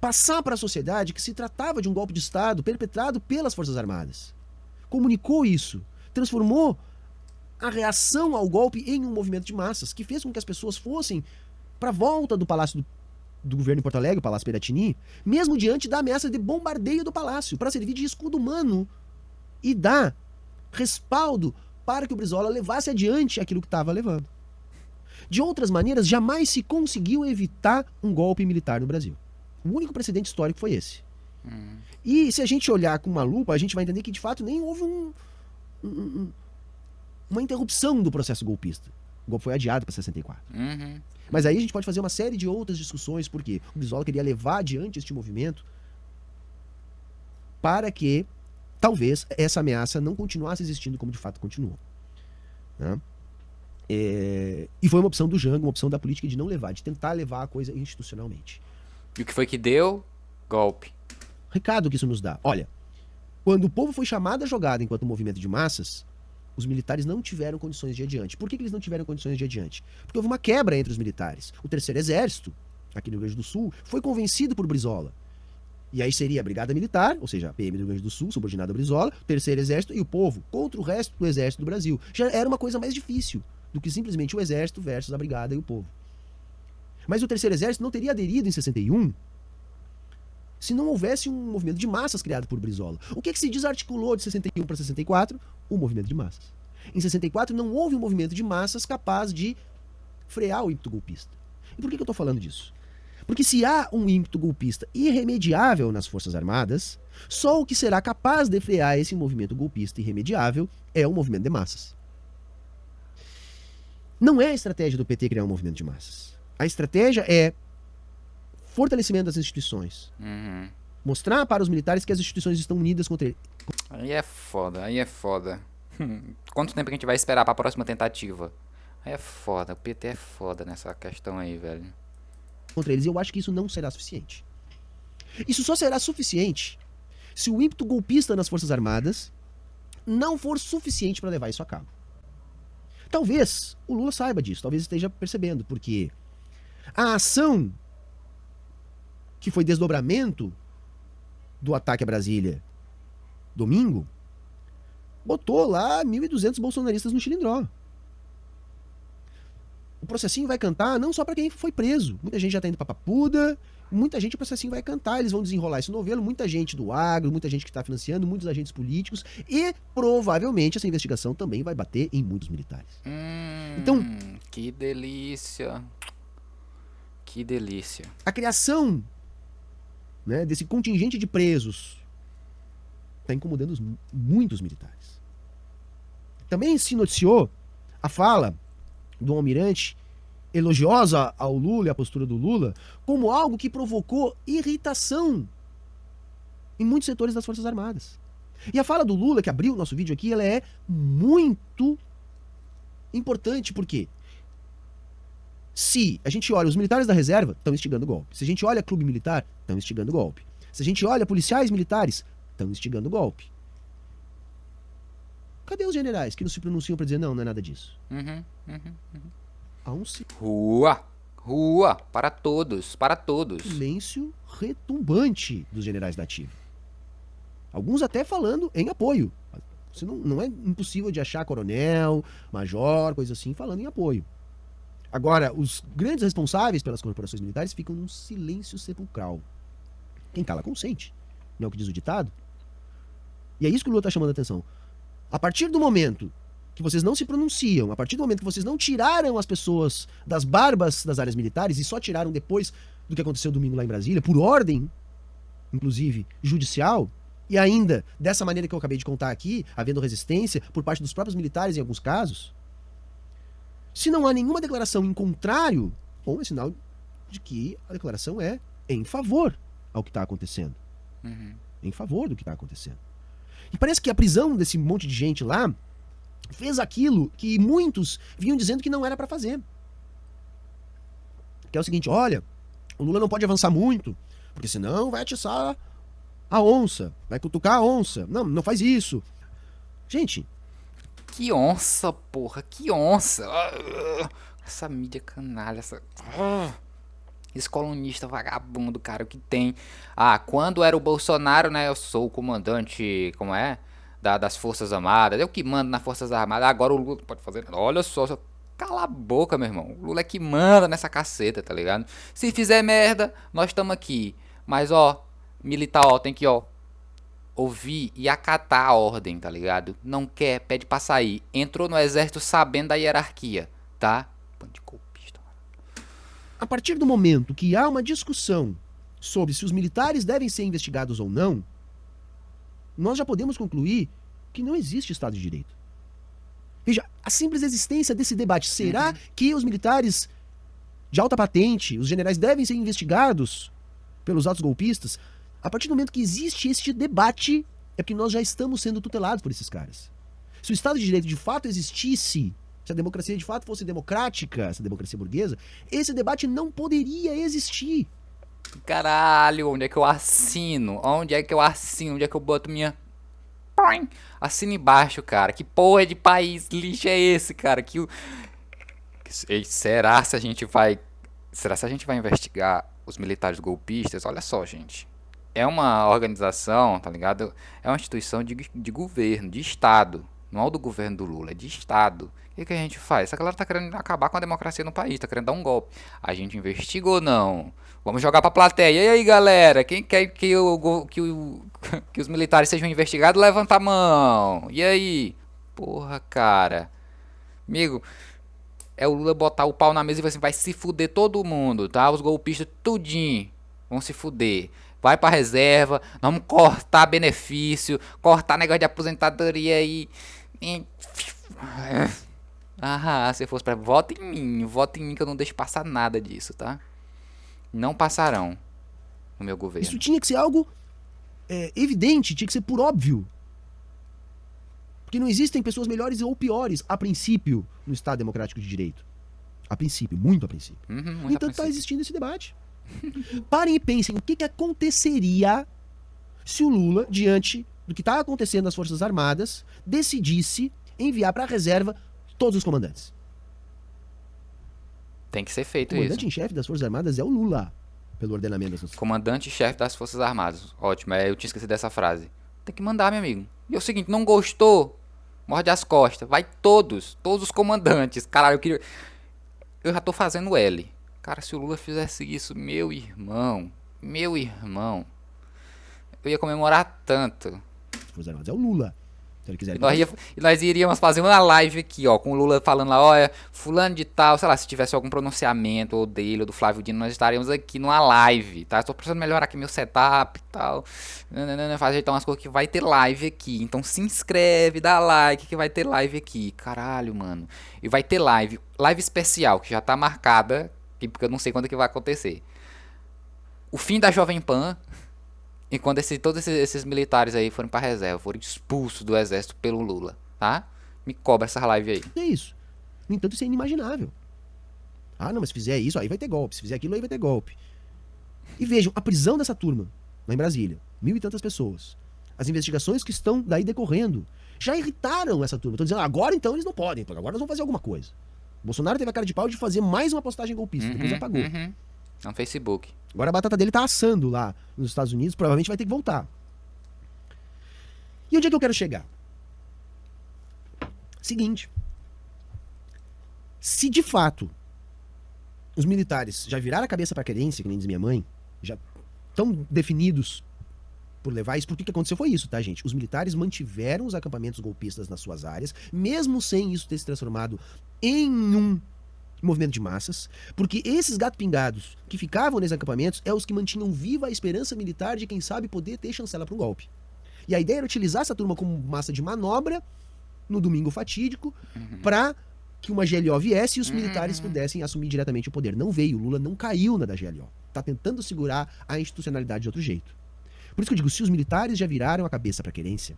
passar para a sociedade que se tratava de um golpe de Estado perpetrado pelas Forças Armadas. Comunicou isso, transformou a reação ao golpe em um movimento de massas, que fez com que as pessoas fossem para a volta do Palácio do Governo em Porto Alegre, o Palácio Piratini, mesmo diante da ameaça de bombardeio do palácio, para servir de escudo humano e dar respaldo para que o Brizola levasse adiante aquilo que estava levando. De outras maneiras, jamais se conseguiu evitar um golpe militar no Brasil. O único precedente histórico foi esse. E se a gente olhar com uma lupa, a gente vai entender que de fato nem houve uma interrupção do processo golpista. O golpe foi adiado para 64. Mas aí a gente pode fazer uma série de outras discussões, porque o Brizola queria levar adiante este movimento para que talvez essa ameaça não continuasse existindo como de fato continuou. Né? E foi uma opção do Jango, uma opção da política de não levar, de tentar levar a coisa institucionalmente. E o que foi que deu? Golpe. Recado que isso nos dá. Olha, quando o povo foi chamado à jogada enquanto movimento de massas, os militares não tiveram condições de ir adiante. Por que eles não tiveram condições de ir adiante? Porque houve uma quebra entre os militares. O Terceiro Exército, aqui no Rio Grande do Sul, foi convencido por Brizola. E aí seria a Brigada Militar, ou seja, a PM do Rio Grande do Sul, subordinada a Brizola, o Terceiro Exército e o povo contra o resto do Exército do Brasil. Já era uma coisa mais difícil do que simplesmente o Exército versus a Brigada e o povo. Mas o Terceiro Exército não teria aderido em 61 se não houvesse um movimento de massas criado por Brizola. O que se desarticulou de 61 para 64? O movimento de massas. Em 64 não houve um movimento de massas capaz de frear o ímpeto golpista. E por que eu estou falando disso? Porque se há um ímpeto golpista irremediável nas Forças Armadas, só o que será capaz de frear esse movimento golpista irremediável é o movimento de massas. Não é a estratégia do PT criar um movimento de massas. A estratégia é fortalecimento das instituições. Mostrar para os militares que as instituições estão unidas contra ele. Aí é foda. Quanto tempo que a gente vai esperar pra próxima tentativa? Aí é foda, o PT é foda nessa questão aí, velho. Contra eles, e eu acho que isso não será suficiente. Isso só será suficiente se o ímpeto golpista nas Forças Armadas não for suficiente para levar isso a cabo. Talvez o Lula saiba disso, talvez esteja percebendo, porque a ação que foi desdobramento do ataque a Brasília domingo, botou lá 1.200 bolsonaristas no xilindró. O processinho vai cantar não só para quem foi preso. Muita gente já tá indo pra Papuda, muita gente o processinho vai cantar, eles vão desenrolar esse novelo, muita gente do agro, muita gente que tá financiando, muitos agentes políticos, e provavelmente essa investigação também vai bater em muitos militares. Então, que delícia. Que delícia. A criação, né, desse contingente de presos está incomodando muitos militares. Também se noticiou a fala do almirante elogiosa ao Lula e à postura do Lula como algo que provocou irritação em muitos setores das Forças Armadas. E a fala do Lula, que abriu o nosso vídeo aqui, ela é muito importante, porque se a gente olha, os militares da reserva estão instigando golpe. Se a gente olha clube militar, estão instigando golpe. Se a gente olha policiais militares, estão instigando golpe. Cadê os generais que não se pronunciam para dizer não é nada disso? Há um Rua, para todos. silêncio retumbante dos generais da ativa. Alguns até falando em apoio. Você não é impossível de achar coronel, major, coisa assim, falando em apoio. Agora, os grandes responsáveis pelas corporações militares ficam num silêncio sepulcral. Quem cala consente, não é o que diz o ditado? E é isso que o Lula está chamando a atenção. A partir do momento que vocês não se pronunciam, a partir do momento que vocês não tiraram as pessoas das barbas das áreas militares e só tiraram depois do que aconteceu domingo lá em Brasília, por ordem, inclusive, judicial, e ainda dessa maneira que eu acabei de contar aqui, havendo resistência por parte dos próprios militares em alguns casos, se não há nenhuma declaração em contrário, bom, é sinal de que a declaração é em favor ao que está acontecendo. Em favor do que está acontecendo. E parece que a prisão desse monte de gente lá fez aquilo que muitos vinham dizendo que não era para fazer. Que é o seguinte, olha, o Lula não pode avançar muito, porque senão vai atiçar a onça, vai cutucar a onça. Não faz isso. Gente... Que onça, porra, que onça. Essa mídia canalha, esse colunista vagabundo, cara, o que tem. Quando era o Bolsonaro, né, eu sou o comandante, como é? Das Forças Armadas, eu que mando nas Forças Armadas, agora o Lula pode fazer, olha só, cala a boca, meu irmão, o Lula é que manda nessa caceta, tá ligado? Se fizer merda, nós estamos aqui, mas militar, tem que, ouvir e acatar a ordem, tá ligado? Não quer, pede pra sair, entrou no exército sabendo da hierarquia, tá? Bando de a partir do momento que há uma discussão sobre se os militares devem ser investigados ou não, nós já podemos concluir que não existe Estado de Direito. Veja, a simples existência desse debate, será que os militares de alta patente, os generais, devem ser investigados pelos atos golpistas? A partir do momento que existe este debate, é porque nós já estamos sendo tutelados por esses caras. Se o Estado de Direito de fato existisse, se a democracia de fato fosse democrática, essa democracia burguesa, esse debate não poderia existir. Caralho, onde é que eu assino? Onde é que eu assino? Onde é que eu boto minha... Assina embaixo, cara. Que porra de país lixo é esse, cara? Será se a gente vai investigar os militares golpistas? Olha só, gente. É uma organização, tá ligado? É uma instituição de governo, de Estado. Não é o do governo do Lula, é de Estado. O que a gente faz? Essa galera tá querendo acabar com a democracia no país, tá querendo dar um golpe. A gente investiga ou não? Vamos jogar pra plateia. E aí, galera? Quem quer que os militares sejam investigados, levanta a mão. E aí? Porra, cara. Amigo, é o Lula botar o pau na mesa e assim, vai se fuder todo mundo, tá? Os golpistas tudinho vão se fuder. Vai pra reserva, vamos cortar benefício, cortar negócio de aposentadoria aí. Se fosse pra... Vota em mim que eu não deixo passar nada disso, tá? Não passarão no meu governo. Isso tinha que ser algo evidente, tinha que ser por óbvio. Porque não existem pessoas melhores ou piores, a princípio, no Estado Democrático de Direito. A princípio, muito a princípio. Então está existindo esse debate. Parem e pensem o que aconteceria se o Lula, diante do que está acontecendo nas Forças Armadas, decidisse enviar para a reserva todos os comandantes. Tem que ser feito isso. O comandante isso. em chefe das Forças Armadas é o Lula, pelo ordenamento das Forças Armadas. Comandante-chefe das Forças Armadas. Ótimo, eu tinha esquecido dessa frase. Tem que mandar, meu amigo. E é o seguinte, não gostou? Morde as costas. Vai todos os comandantes. Caralho, eu já tô fazendo L. Cara, se o Lula fizesse isso, meu irmão, eu ia comemorar tanto. Forças Armadas é o Lula. Se ele quiser, E nós iríamos fazer uma live aqui, ó, com o Lula falando lá, olha, fulano de tal, sei lá, se tivesse algum pronunciamento ou dele ou do Flávio Dino, nós estaríamos aqui numa live, tá? Estou precisando melhorar aqui meu setup e tal, fazer então umas coisas que vai ter live aqui, então se inscreve, dá like que vai ter live aqui, caralho, mano. E vai ter live especial, que já tá marcada, porque eu não sei quando que vai acontecer. O fim da Jovem Pan... E quando todos esses militares aí forem pra reserva, forem expulsos do exército pelo Lula, tá? Me cobra essa live aí. É isso. No entanto, isso é inimaginável. Ah, não, mas se fizer isso, aí vai ter golpe. Se fizer aquilo, aí vai ter golpe. E vejam, a prisão dessa turma, lá em Brasília, 1.000 e tantas pessoas. As investigações que estão daí decorrendo já irritaram essa turma. Estão dizendo, agora então eles não podem, então agora nós vamos fazer alguma coisa. O Bolsonaro teve a cara de pau de fazer mais uma postagem golpista, depois apagou. No Facebook. Agora a batata dele tá assando lá nos Estados Unidos, provavelmente vai ter que voltar. E onde é que eu quero chegar? Seguinte. Se de fato os militares já viraram a cabeça pra querência, que nem diz minha mãe, já estão definidos por levar isso, porque o que aconteceu foi isso, tá, gente? Os militares mantiveram os acampamentos golpistas nas suas áreas, mesmo sem isso ter se transformado em um movimento de massas, porque esses gato-pingados que ficavam nesses acampamentos é os que mantinham viva a esperança militar de quem sabe poder ter chancela para um golpe. E a ideia era utilizar essa turma como massa de manobra no domingo fatídico para que uma GLO viesse e os militares pudessem assumir diretamente o poder. Não veio, o Lula não caiu na da GLO. Tá tentando segurar a institucionalidade de outro jeito. Por isso que eu digo, se os militares já viraram a cabeça para a querência,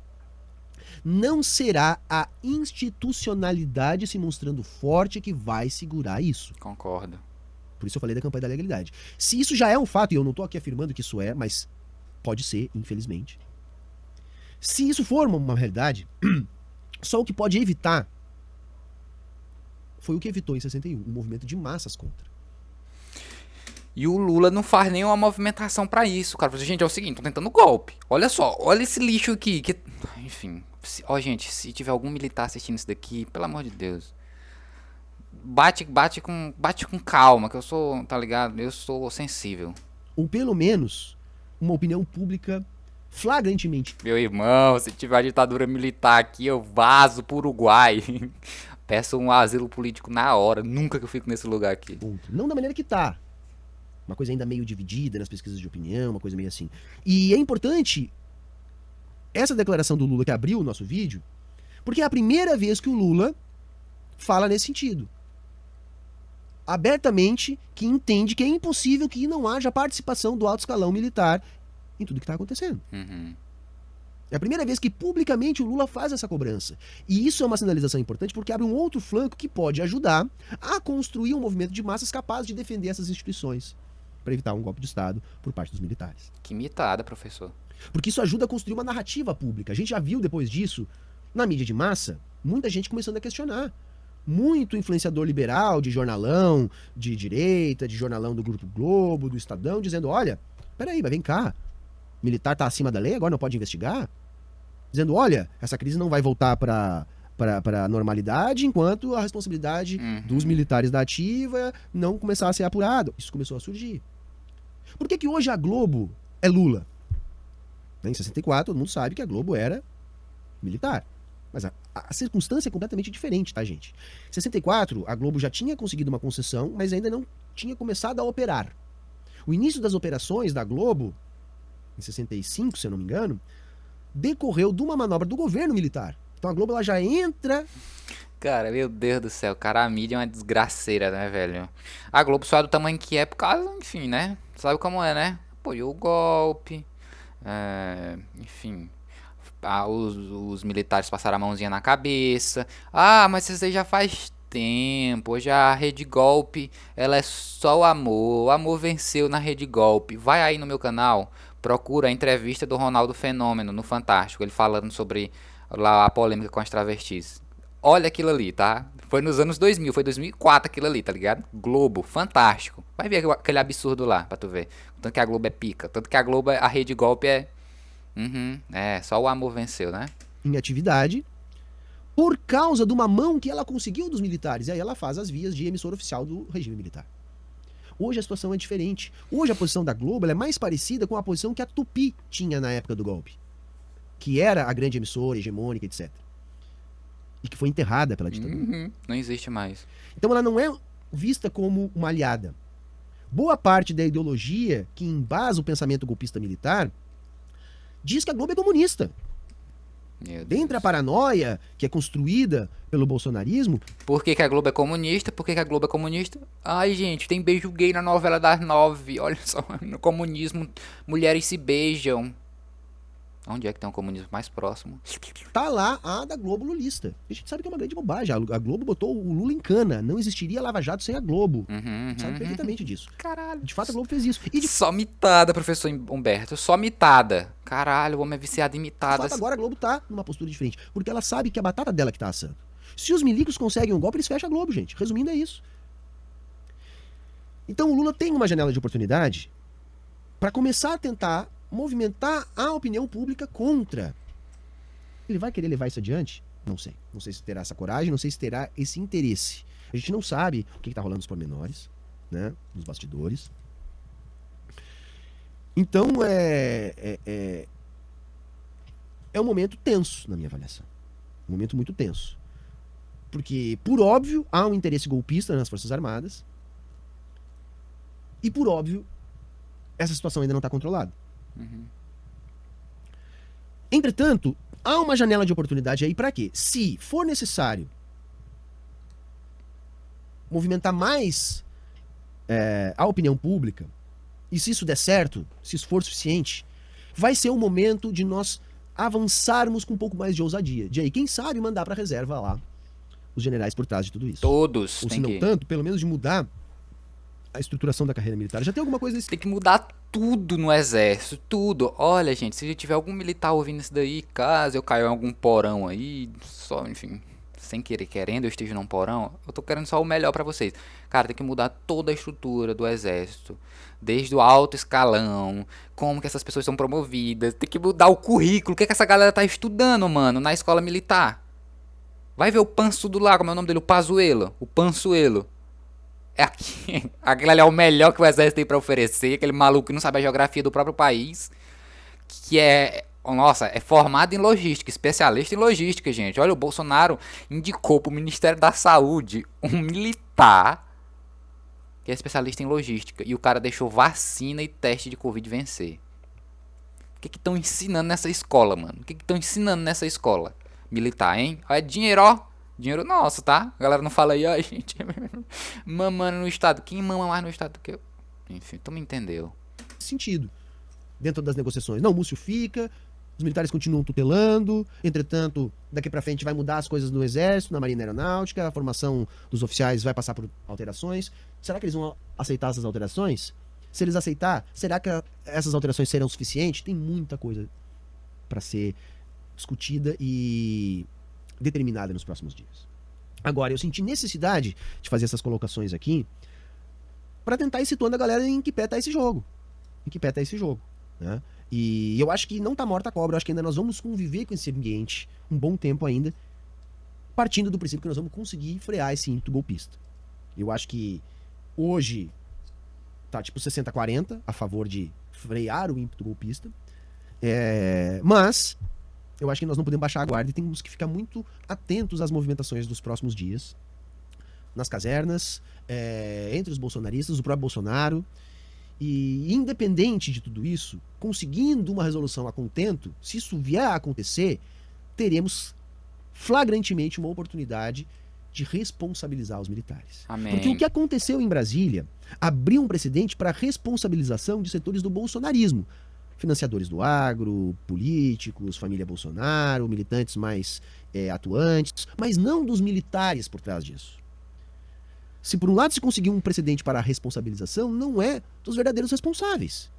não será a institucionalidade se mostrando forte que vai segurar isso. Concordo. Por isso eu falei da campanha da legalidade. Se isso já é um fato, e eu não estou aqui afirmando que isso é, mas pode ser, infelizmente. Se isso for uma realidade, só o que pode evitar foi o que evitou em 61, um movimento de massas contra. E o Lula não faz nenhuma movimentação pra isso, cara. Gente, é o seguinte, tô tentando golpe. Olha só, olha esse lixo aqui. Enfim, gente, se tiver algum militar assistindo isso daqui, pelo amor de Deus. Bate com calma, que eu sou, tá ligado? Eu sou sensível. Ou pelo menos, uma opinião pública flagrantemente. Meu irmão, se tiver a ditadura militar aqui, eu vazo pro Uruguai. Peço um asilo político na hora. Nunca que eu fico nesse lugar aqui. Não da maneira que tá. Uma coisa ainda meio dividida nas pesquisas de opinião, uma coisa meio assim. E é importante essa declaração do Lula que abriu o nosso vídeo, porque é a primeira vez que o Lula fala nesse sentido. Abertamente, que entende que é impossível que não haja participação do alto escalão militar em tudo que está acontecendo. É a primeira vez que publicamente o Lula faz essa cobrança. E isso é uma sinalização importante porque abre um outro flanco que pode ajudar a construir um movimento de massas capaz de defender essas instituições para evitar um golpe de Estado por parte dos militares. Que mitada, professor. Porque isso ajuda a construir uma narrativa pública. A gente já viu depois disso, na mídia de massa, muita gente começando a questionar. Muito influenciador liberal, de jornalão de direita, de jornalão do Grupo Globo, do Estadão, dizendo, olha, peraí, mas vem cá, militar tá acima da lei, agora não pode investigar? Dizendo, olha, essa crise não vai voltar para a normalidade enquanto a responsabilidade dos militares da ativa não começar a ser apurada. Isso começou a surgir. Por que hoje a Globo é Lula? Em 64, todo mundo sabe que a Globo era militar. Mas a circunstância é completamente diferente, tá, gente? Em 64, a Globo já tinha conseguido uma concessão, mas ainda não tinha começado a operar. O início das operações da Globo, em 65, se eu não me engano, decorreu de uma manobra do governo militar. Então a Globo ela já entra... Cara, meu Deus do céu, cara, a mídia é uma desgraceira, né, velho? A Globo só é do tamanho que é por causa, enfim, né? Sabe como é, né? Apoiou o golpe, enfim... os militares passaram a mãozinha na cabeça. Ah, mas isso aí já faz tempo. Hoje a Rede Golpe, ela é só o amor. O amor venceu na Rede Golpe. Vai aí no meu canal, procura a entrevista do Ronaldo Fenômeno no Fantástico, ele falando sobre lá a polêmica com as travestis. Olha aquilo ali, tá? Foi nos anos 2000, foi 2004 aquilo ali, tá ligado? Globo, Fantástico. Vai ver aquele absurdo lá, pra tu ver. Tanto que a Globo é pica. Tanto que a Globo, a Rede Golpe é... só o amor venceu, né? Em atividade, por causa de uma mão que ela conseguiu dos militares. E aí ela faz as vias de emissora oficial do regime militar. Hoje a situação é diferente. Hoje a posição da Globo ela é mais parecida com a posição que a Tupi tinha na época do golpe. Que era a grande emissora, hegemônica, etc. E que foi enterrada pela ditadura. Não existe mais. Então ela não é vista como uma aliada. Boa parte da ideologia que embasa o pensamento golpista militar diz que a Globo é comunista. Dentre a paranoia que é construída pelo bolsonarismo... Por que a Globo é comunista? Por que a Globo é comunista? Ai, gente, tem beijo gay na novela das 9. Olha só, no comunismo, mulheres se beijam. Onde é que tem um comunismo mais próximo? Tá lá a da Globo lulista. A gente sabe que é uma grande bobagem. A Globo botou o Lula em cana. Não existiria Lava Jato sem a Globo. A gente sabe perfeitamente disso. Caralho. De fato, a Globo fez isso. Só mitada, professor Humberto. Só mitada. Caralho, o homem é viciado em mitadas. De fato, agora a Globo tá numa postura diferente. Porque ela sabe que é a batata dela que tá assando. Se os milicos conseguem um golpe, eles fecham a Globo, gente. Resumindo, é isso. Então o Lula tem uma janela de oportunidade para começar a tentar movimentar a opinião pública contra. Ele vai querer levar isso adiante? Não sei. Não sei se terá essa coragem, não sei se terá esse interesse. A gente não sabe o que está rolando nos pormenores, né? Nos bastidores. Então, é um momento tenso, na minha avaliação. Um momento muito tenso. Porque, por óbvio, há um interesse golpista nas Forças Armadas. E, por óbvio, essa situação ainda não está controlada. Entretanto, há uma janela de oportunidade aí para quê? Se for necessário movimentar mais a opinião pública, e se isso der certo, se isso for suficiente, vai ser o momento de nós avançarmos com um pouco mais de ousadia. De aí, quem sabe, mandar para reserva lá os generais por trás de tudo isso. Todos. Ou se não tanto, pelo menos de mudar a estruturação da carreira militar. Já tem alguma coisa desse... Tem que mudar tudo no exército, tudo. Olha, gente, se tiver algum militar ouvindo isso daí, caso eu caia em algum porão aí, só, enfim, sem querer, querendo, eu esteja num porão, eu tô querendo só o melhor pra vocês. Cara, tem que mudar toda a estrutura do exército, desde o alto escalão, como que essas pessoas são promovidas, tem que mudar o currículo, o que essa galera tá estudando, mano, na escola militar. Vai ver o Pançudo lá, como é o nome dele, o Pazuello, o Pançuelo. Aquele ali é o melhor que o exército tem pra oferecer. Aquele maluco que não sabe a geografia do próprio país. Que é formado em logística, especialista em logística, gente. Olha, o Bolsonaro indicou pro Ministério da Saúde um militar que é especialista em logística, e o cara deixou vacina e teste de Covid vencer. O que estão ensinando nessa escola, mano? O que estão ensinando nessa escola militar, hein? É dinheiro, ó. Dinheiro nosso, tá? A galera não fala aí, ó, gente. Mamando no estado. Quem mama mais no estado que eu? Enfim, tu me entendeu. Sentido dentro das negociações. Não, o Múcio fica, os militares continuam tutelando, entretanto, daqui pra frente vai mudar as coisas no Exército, na Marinha Aeronáutica, a formação dos oficiais vai passar por alterações. Será que eles vão aceitar essas alterações? Se eles aceitar, será que essas alterações serão suficientes? Tem muita coisa para ser discutida e determinada nos próximos dias. Agora, eu senti necessidade de fazer essas colocações aqui para tentar ir situando a galera em que pé tá esse jogo. Em que pé tá esse jogo, né? E eu acho que não tá morta a cobra, eu acho que ainda nós vamos conviver com esse ambiente um bom tempo ainda, partindo do princípio que nós vamos conseguir frear esse ímpeto golpista. Eu acho que hoje tá tipo 60-40 a favor de frear o ímpeto golpista, mas eu acho que nós não podemos baixar a guarda e temos que ficar muito atentos às movimentações dos próximos dias, nas casernas, entre os bolsonaristas, o próprio Bolsonaro. E independente de tudo isso, conseguindo uma resolução a contento, se isso vier a acontecer, teremos flagrantemente uma oportunidade de responsabilizar os militares. Amém. Porque o que aconteceu em Brasília abriu um precedente para a responsabilização de setores do bolsonarismo. Financiadores do agro, políticos, família Bolsonaro, militantes mais atuantes, mas não dos militares por trás disso. Se por um lado se conseguiu um precedente para a responsabilização, não é dos verdadeiros responsáveis.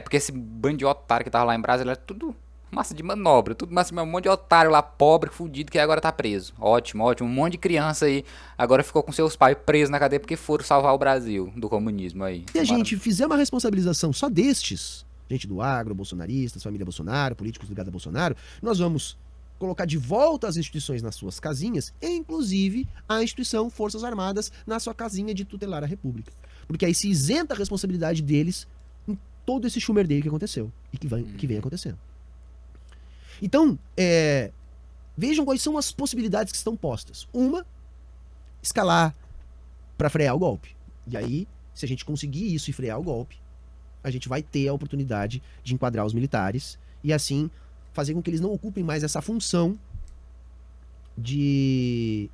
Porque esse bando de otário que tava lá em Brasília era tudo massa de manobra, tudo massa de um monte de otário lá, pobre, fudido, que agora tá preso. Ótimo, ótimo. Um monte de criança aí agora ficou com seus pais presos na cadeia porque foram salvar o Brasil do comunismo aí. Se a gente fizer uma responsabilização só destes, gente do agro, bolsonaristas, família Bolsonaro, políticos ligados a Bolsonaro, nós vamos colocar de volta as instituições nas suas casinhas, inclusive a instituição Forças Armadas na sua casinha de tutelar a República. Porque aí se isenta a responsabilidade deles em todo esse chumerdeio que aconteceu e que vem acontecendo. Então, vejam quais são as possibilidades que estão postas. Uma, escalar para frear o golpe. E aí, se a gente conseguir isso e frear o golpe, a gente vai ter a oportunidade de enquadrar os militares e assim fazer com que eles não ocupem mais essa função de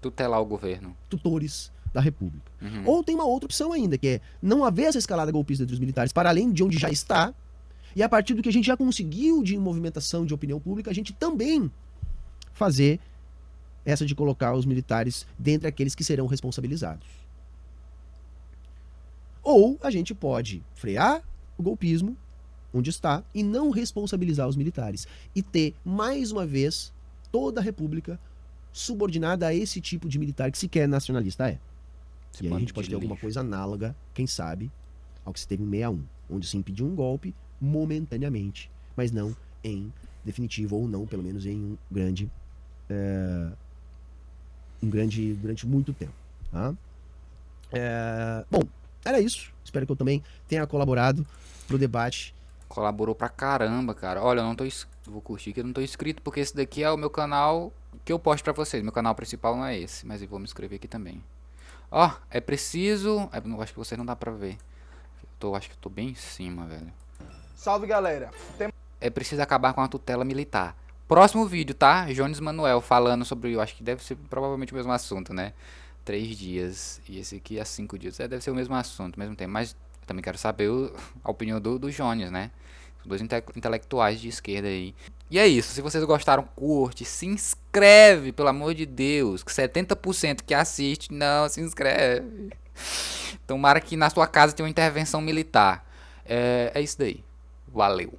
tutelar o governo, tutores da República. Ou tem uma outra opção ainda, que é não haver essa escalada golpista entre os militares para além de onde já está, e a partir do que a gente já conseguiu de movimentação de opinião pública, a gente também fazer essa de colocar os militares dentre aqueles que serão responsabilizados. Ou a gente pode frear o golpismo onde está e não responsabilizar os militares e ter, mais uma vez, toda a República subordinada a esse tipo de militar que sequer nacionalista é. E aí a gente pode ter alguma coisa análoga, quem sabe, ao que se teve em 61, onde se impediu um golpe momentaneamente, mas não em definitivo, ou não, pelo menos, em durante muito tempo. Tá? Bom, era isso. Espero que eu também tenha colaborado pro debate. Colaborou pra caramba, cara. Olha, eu não tô vou curtir que eu não tô inscrito, porque esse daqui é o meu canal que eu posto pra vocês. Meu canal principal não é esse, mas eu vou me inscrever aqui também. Ó, é preciso... Eu acho que vocês não dá pra ver. Acho que eu tô bem em cima, velho. Salve, galera. É preciso acabar com a tutela militar. Próximo vídeo, tá? Jones Manuel falando sobre... Eu acho que deve ser provavelmente o mesmo assunto, né? 3 dias. E esse aqui é 5 dias. Deve ser o mesmo assunto, ao mesmo tempo. Mas eu também quero saber a opinião do Jones, né? Os dois intelectuais de esquerda aí. E é isso. Se vocês gostaram, curte. Se inscreve, pelo amor de Deus. Que 70% que assiste não se inscreve. Tomara que na sua casa tenha uma intervenção militar. É isso daí. Valeu.